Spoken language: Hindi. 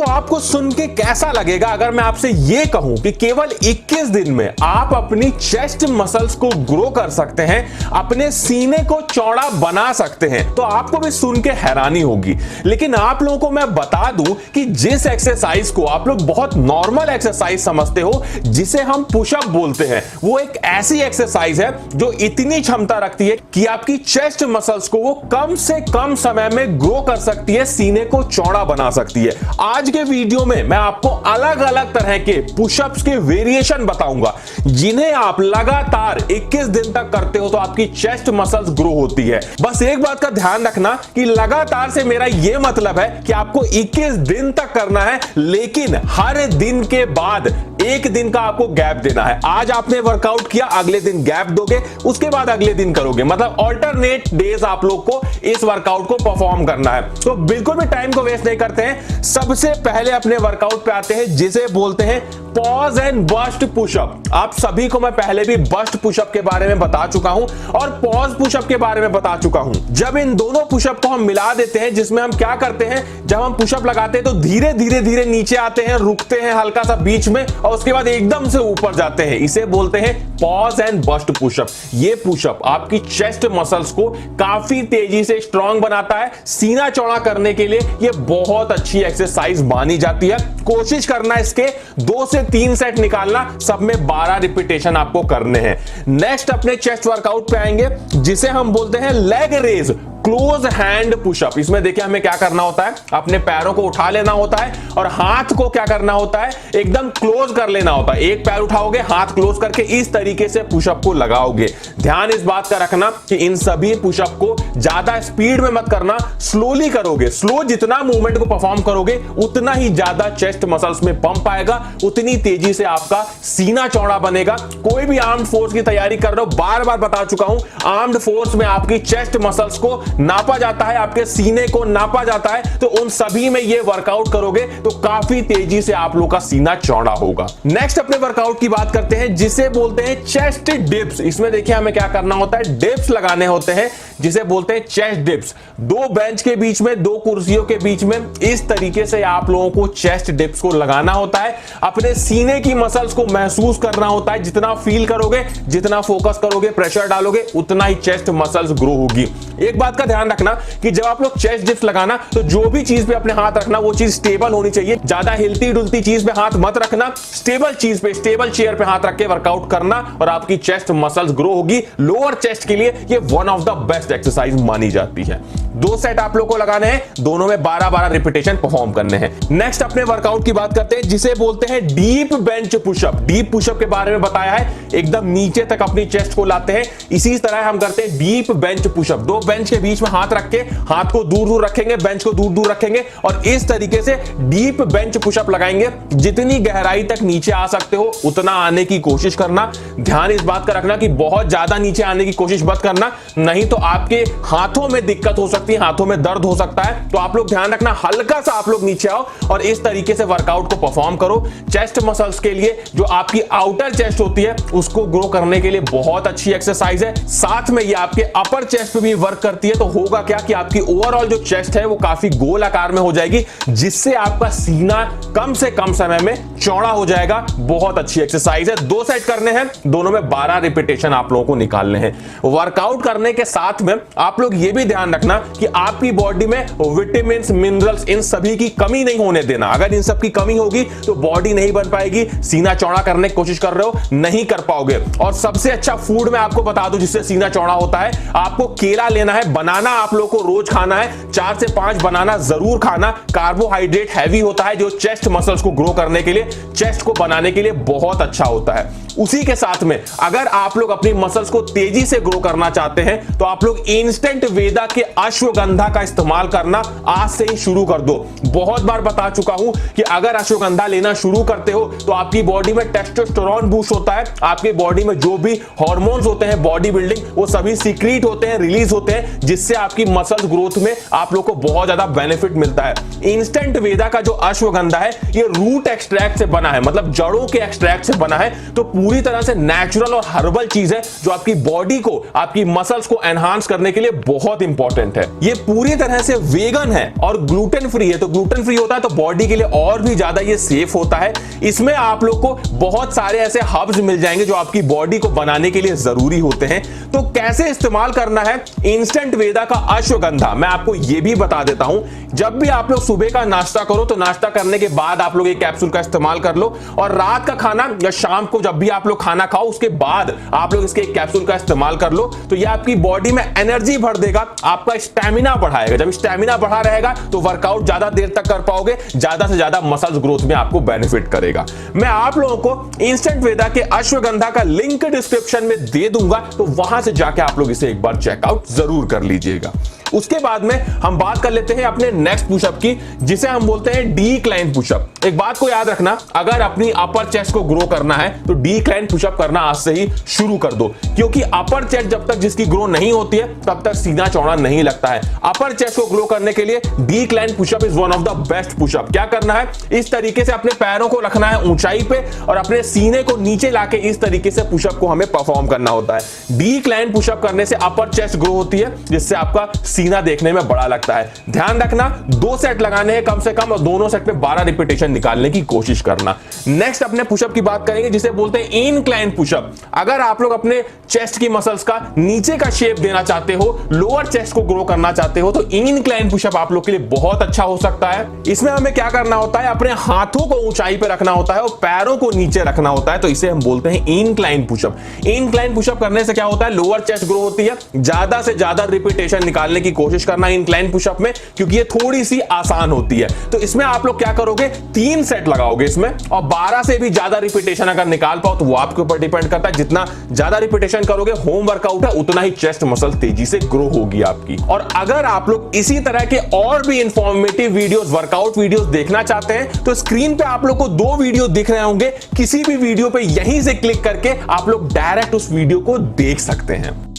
आपको सुन के कैसा लगेगा अगर मैं आपसे यह कहूं कि केवल 21 दिन में आप अपनी चेस्ट मसल्स को ग्रो कर सकते हैं, अपने सीने को चौड़ा बना सकते हैं, तो आपको भी सुन के हैरानी होगी। लेकिन आप लोगों को मैं बता दूं कि जिस एक्सरसाइज को आप लोग बहुत नॉर्मल एक्सरसाइज समझते हो, जिसे हम पुशअप बोलते हैं, वो एक ऐसी एक्सरसाइज है जो इतनी क्षमता रखती है कि आपकी चेस्ट मसल्स को वो कम से कम समय में ग्रो कर सकती है, सीने को चौड़ा बना सकती है। आज के वीडियो में मैं आपको अलग अलग तरह के पुशअप्स के वेरिएशन बताऊंगा, जिन्हें आप लगातार 21 दिन तक करते हो तो आपकी चेस्ट मसल्स ग्रो होती है। बस एक बात का ध्यान रखना कि लगातार से मेरा यह मतलब है कि आपको 21 दिन तक करना है, लेकिन हर दिन के बाद एक दिन का आपको गैप देना है। आज आपने वर्कआउट किया, अगले दिन गैप दोगे, उसके बाद अगले दिन करोगे, मतलब ऑल्टरनेट डेज आप लोग को इस वर्कआउट को परफॉर्म करना है। तो बिल्कुल भी टाइम को वेस्ट नहीं करते हैं, सबसे पहले अपने वर्कआउट पे आते हैं, जिसे बोलते हैं पॉज एंड बस्ट पुशअप। आप सभी को मैं पहले भी बस्ट पुशअप के बारे में बता चुका हूं और पॉज पुशअप के बारे में बता चुका हूं। जब इन दोनों पुशअप को हम मिला देते हैं, जिसमें हम क्या करते हैं, जब हम पुशअप लगाते हैं तो धीरे धीरे धीरे नीचे आते हैं, रुकते हैं हल्का सा बीच में और उसके बाद एकदम से ऊपर जाते हैं, इसे बोलते हैं पॉज एंड बस्ट पुशअप। ये पुशअप आपकी चेस्ट मसल्स को काफी तेजी से स्ट्रांग बनाता है। सीना चौड़ा करने के लिए ये बहुत अच्छी एक्सरसाइज मानी जाती है। कोशिश करना इसके 2 से 3 सेट निकालना, सब में 12 रिपीटेशन आपको करने हैं। नेक्स्ट अपने चेस्ट वर्कआउट पे आएंगे, जिसे हम बोलते हैं leg raise close hand pushup. इसमें देखिए हमें क्या करना होता है, अपने पैरों को उठा लेना होता है और हाथ को क्या करना होता है, एकदम क्लोज कर लेना होता है। एक पैर उठाओगे, हाथ क्लोज करके इस तरीके से पुशअप को लगाओगे। ध्यान इस बात का रखना कि इन सभी पुशअप को ज्यादा स्पीड में मत करना, स्लोली करोगे। स्लो जितना मूवमेंट को परफॉर्म करोगे उतना ही ज्यादा चेस्ट मसल्स में पंप आएगा, उतनी तेजी से आपका सीना चौड़ा बनेगा। कोई भी आर्म्ड फोर्स की तैयारी कर रहे हो, बार बार बता चुका हूं, आर्म्ड फोर्स में आपकी चेस्ट मसल्स को नापा जाता है, आपके सीने को नापा जाता है, तो उन सभी में ये वर्कआउट करोगे तो काफी तेजी से आप लोग का सीना चौड़ा होगा। नेक्स्ट अपने वर्कआउट की बात करते हैं, जिसे बोलते हैं चेस्ट डिप्स। इसमें देखिए हमें क्या करना होता है, डिप्स लगाने होते हैं, जिसे बोलते हैं चेस्ट डिप्स। 2 बेंच के बीच में, 2 कुर्सियों के बीच में इस तरीके से आप लोगों को चेस्ट डिप्स को लगाना होता है। अपने सीने की मसल्स को महसूस करना होता है। जितना फील करोगे, जितना फोकस करोगे, प्रेशर डालोगे, उतना ही चेस्ट मसल्स ग्रो होगी। एक बात का ध्यान रखना कि जब आप लोग चेस्ट डिप्स लगाना, तो जो भी चीज पे अपने हाथ रखना वो चीज स्टेबल होनी चाहिए। ज्यादा हिलती डुलती चीज पे हाथ मत रखना, स्टेबल चीज पे, स्टेबल चेयर पे हाथ रख के वर्कआउट करना और आपकी चेस्ट मसल्स ग्रो होगी। लोअर चेस्ट के लिए ये one of the best exercise मानी जाती है। 2 सेट आप लोग को लगाने हैं, दोनों में 12-12 रिपीटेशन परफॉर्म करने हैं। नेक्स्ट अपने वर्कआउट की बात करते हैं, जिसे बोलते हैं deep bench pushup. Deep pushup के बारे में बताया है, एकदम नीचे तक अपनी चेस्ट को लाते हैं। इसी तरह हम करते हैं डीप बेंच पुशअप। 2 बेंच के बीच में हाथ रख के, हाथ को दूर दूर रखेंगे, बेंच को दूर दूर रखेंगे और इस तरीके से डीप बेंच पुशअप लगाएंगे। जितनी गहराई तक नीचे आ सकते हो उतना आने की कोशिश करना। ध्यान इस बात का रखना कि बहुत ज्यादा नीचे आने की कोशिश मत करना, नहीं तो आपके हाथों में दिक्कत हो सकती है, हाथों में दर्द हो सकता है। तो आप लोग ध्यान रखना, हल्का सा आप लोग नीचे आओ और इस तरीके से वर्कआउट को परफॉर्म करो। चेस्ट मसल्स के लिए, जो आपकी आउटर चेस्ट होती है, उसको ग्रो करने के लिए बहुत अच्छी एक्सरसाइज है। साथ में ये आपके अपर चेस्ट पे भी वर्क करती है। तो होगा क्या कि आपकी ओवरऑल जो चेस्ट है वो काफी गोल आकार में हो जाएगी, जिससे आपका सीना कम से कम समय में चौड़ा हो जाएगा। बहुत अच्छी एक्सरसाइज है। 2 सेट करने हैं, दोनों में 12 रिपीटेशन आप लोगों को निकालने हैं। वर्कआउट करने के साथ में आप लोग ये भी ध्यान रखना कि आपकी बॉडी में विटामिन, मिनरल्स, इन सभी की कमी नहीं होने देना। अगर इन सब की कमी होगी तो बॉडी नहीं बन पाएगी। सीना चौड़ा करने की कोशिश कर रहे हो, नहीं कर पाओगे। और सबसे अच्छा फूड मैं आपको बता दूं जिससे सीना चौड़ा होता है, आपको केला लेना है। बनाना आप लोग को रोज खाना है, 4 से 5 बनाना जरूर खाना। कार्बोहाइड्रेट हैवी होता है, जो चेस्ट मसल्स को ग्रो करने के लिए, चेस्ट को बनाने के लिए बहुत अच्छा होता है। उसी के साथ में अगर आप लोग अपनी मसल्स को तेजी से ग्रो करना चाहते हैं तो आप लोग इंस्टेंट वेदा के अश्वगंधा का इस्तेमाल करना आज से ही शुरू कर दो। बहुत बार बता चुका हूं कि अगर अश्वगंधा लेना शुरू करते हो तो आपकी बॉडी में टेस्टोस्टेरोन बूस्ट होता है। आपकी बॉडी में जो भी हार्मोन्स होते हैं बॉडी बिल्डिंग, वो सभी सीक्रेट होते हैं, रिलीज होते हैं, जिससे आपकी मसल्स ग्रोथ में आप लोग को बहुत ज्यादा बेनिफिट मिलता है। इंस्टेंट वेदा का जो अश्वगंधा है ये रूट एक्सट्रैक्ट से बना है, मतलब जड़ों के एक्सट्रैक्ट से बना है। तो पूरी तरह से नेचुरल और हर्बल चीज है जो आपकी बॉडी को, आपकी मसल्स को एनहांस करने के लिए बहुत इंपॉर्टेंट है। ये पूरी तरह से वेगन है और ग्लूटेन फ्री है। तो ग्लूटेन फ्री होता है तो बॉडी के लिए और भी ज्यादा ये सेफ होता है। इसमें आप लोग को बहुत सारे ऐसे हर्ब्स मिल जाएंगे जो आपकी बॉडी को बनाने के लिए जरूरी होते हैं। तो कैसे इस्तेमाल करना है इंस्टेंट वेदा का अश्वगंधा, मैं आपको यह भी बता देता हूं। जब भी आप लोग सुबह का नाश्ता करो तो नाश्ता करने के बाद आप लोग एक कैप्सूल का इस्तेमाल कर लो, और रात का खाना या शाम को जब भी आप लोग खाना खाओ उसके बाद आप लोग इसके एक कैप्सूल का इस्तेमाल कर लो। तो यह आपकी बॉडी में एनर्जी भर देगा, आपका स्टैमिना बढ़ाएगा। जब स्टैमिना बढ़ा रहेगा तो वर्कआउट ज्यादा देर तक कर पाओगे, ज्यादा से ज्यादा मसल्स ग्रोथ में आपको बेनिफिट करेगा। मैं आप लोगों को इंस्टेंट वेदा के अश्वगंधा का लिंक डिस्क्रिप्शन में दे दूंगा, तो वहां से जाके आप लोग इसे एक बार चेकआउट जरूर कर लीजिएगा। उसके बाद में हम बात कर लेते हैं अपने नेक्स्ट पुशअप की, जिसे हम बोलते हैं डिक्लाइन पुशअप। एक बात को याद रखना, अगर अपनी अपर चेस्ट को ग्रो करना है तो डिक्लाइन पुशअप करना आज से ही शुरू कर दो, क्योंकि अपर चेस्ट जब तक जिसकी ग्रो नहीं होती है तब तक सीना चौड़ा नहीं लगता है। अपर चेस्ट को ग्रो करने के लिए decline pushup is one of the best pushup. क्या करना है, इस तरीके से अपने पैरों को रखना है ऊंचाई पे और अपने सीने को नीचे लाके इस तरीके से पुशअप को हमें परफॉर्म करना होता है। डिक्लाइन पुशअप करने से अपर चेस्ट ग्रो होती है, जिससे आपका सीना देखने में बड़ा लगता है। ध्यान रखना 2 सेट लगाने हैं कम से कम, और दोनों सेट पे 12 रिपीटेशन निकालने की कोशिश करना। नेक्स्ट अपने पुशअप की बात करेंगे जिसे बोलते हैं इनक्लाइन पुशअप। अगर आप लोग अपने चेस्ट की मसल्स का नीचे का शेप देना चाहते हो, लोअर चेस्ट को ग्रो करना चाहते हो, तो इनक्लाइन पुशअप आप लोग के लिए बहुत अच्छा हो सकता है। इसमें हमें क्या करना होता है, अपने हाथों को ऊंचाई पे रखना होता है और पैरों को नीचे रखना होता है, तो इसे हम बोलते हैं इनक्लाइन पुशअप। इनक्लाइन पुशअप करने से क्या होता है, लोअर चेस्ट ग्रो होती है, ज्यादा से ज्यादा रिपीटेशन निकालने की कोशिश करना इंक्लाइन पुशअप में, क्योंकि ये थोड़ी सी आसान होती है। तो इसमें आप लोग क्या करोगे, 3 सेट लगाओगे इसमें, और 12 से भी ज्यादा रिपीटेशन अगर निकाल पाओ तो वो आपके ऊपर डिपेंड करता है। जितना ज्यादा रिपीटेशन करोगे, होम वर्कआउट है, उतना ही चेस्ट मसल तेजी से ग्रो होगी आपकी। और अगर आप लोग इसी तरह के और भी इंफॉर्मेटिव वीडियोस, वर्कआउट वीडियोस देखना चाहते हैं तो स्क्रीन पे आप लोग को 2 वीडियो दिख रहे होंगे। किसी भी वीडियो पे यहीं से क्लिक करके आप लोग डायरेक्ट उस वीडियो को देख सकते हैं।